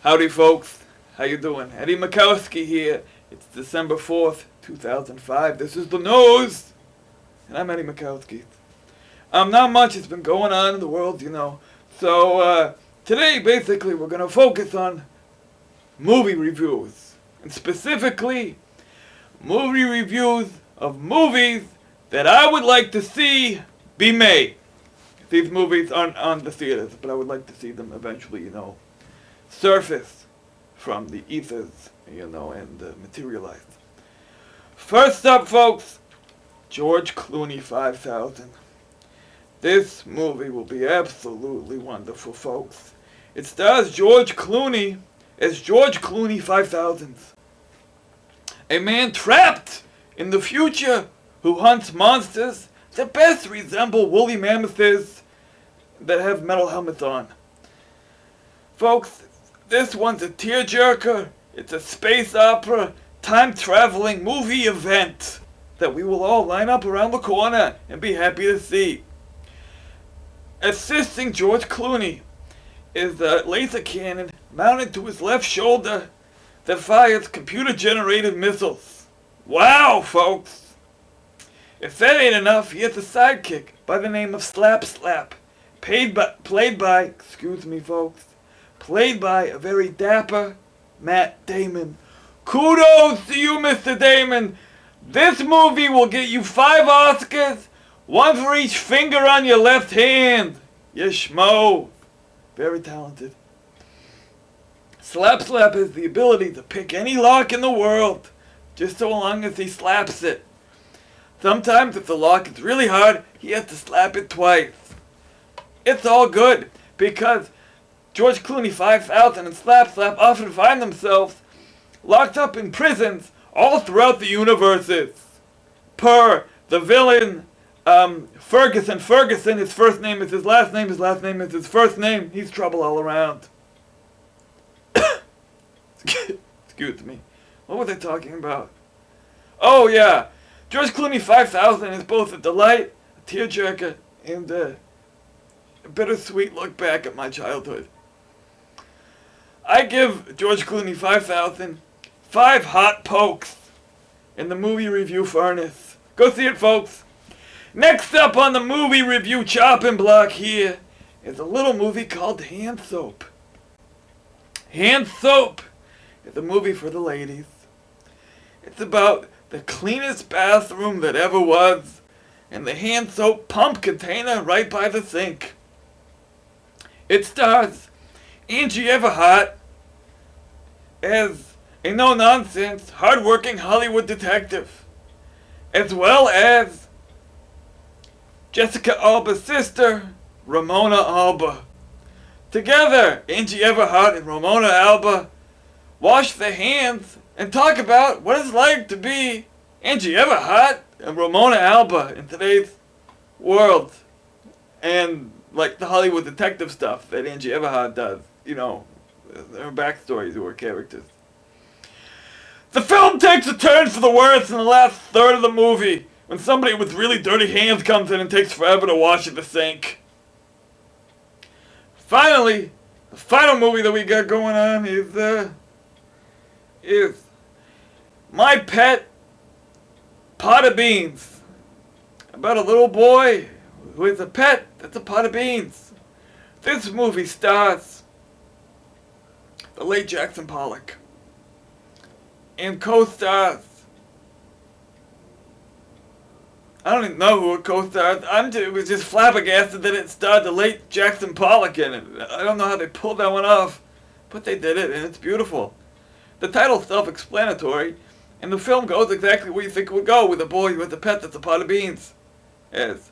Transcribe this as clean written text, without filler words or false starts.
Howdy folks, how you doing? Eddie McOwskey here. It's December 4th, 2005. This is the news, and I'm Eddie McOwskey. Not much has been going on in the world, So, today, basically, we're going to focus on movie reviews. And specifically, movie reviews of movies that I would like to see be made. These movies aren't on the theaters, but I would like to see them eventually, surface from the ethers, and materialize. First up, folks, George Clooney 5000. This movie will be absolutely wonderful, folks. It stars George Clooney as George Clooney 5000. A man trapped in the future who hunts monsters that best resemble woolly mammoths that have metal helmets on. Folks, this one's a tearjerker. It's a space opera, time-traveling movie event that we will all line up around the corner and be happy to see. Assisting George Clooney is a laser cannon mounted to his left shoulder that fires computer-generated missiles. Wow, folks! If that ain't enough, he has a sidekick by the name of Slap, played by a very dapper Matt Damon. Kudos to you, Mr. Damon! This movie will get you 5 Oscars, 1 for each finger on your left hand. You schmo. Very talented. Slap has the ability to pick any lock in the world, just so long as he slaps it. Sometimes if the lock is really hard, he has to slap it twice. It's all good, because George Clooney 5000 and Slap often find themselves locked up in prisons all throughout the universes. Per the villain, Ferguson, his first name is his last name is his first name. He's trouble all around. Excuse me. What was I talking about? Oh yeah, George Clooney 5000 is both a delight, a tearjerker, and a bittersweet look back at my childhood. I give George Clooney 5000 5 hot pokes in the movie review furnace. Go see it, folks. Next up on the movie review chopping block here is a little movie called Hand Soap. Hand Soap is a movie for the ladies. It's about the cleanest bathroom that ever was and the hand soap pump container right by the sink. It stars Angie Everhart as a no-nonsense, hard-working Hollywood detective, as well as Jessica Alba's sister, Ramona Alba. Together, Angie Everhart and Ramona Alba wash their hands and talk about what it's like to be Angie Everhart and Ramona Alba in today's world. And like the Hollywood detective stuff that Angie Everhart does, her backstory to her characters. The film takes a turn for the worse in the last third of the movie, when somebody with really dirty hands comes in and takes forever to wash at the sink. Finally, the final movie that we got going on is My Pet Pot of Beans. About a little boy who is a pet that's a pot of beans. This movie stars the late Jackson Pollock and co-stars, I don't even know who it co-stars. It was just flabbergasted that it starred the late Jackson Pollock in it. I don't know how they pulled that one off, but they did it, and it's beautiful. The title's self-explanatory, and the film goes exactly where you think it would go, with a boy with a pet that's a pot of beans. As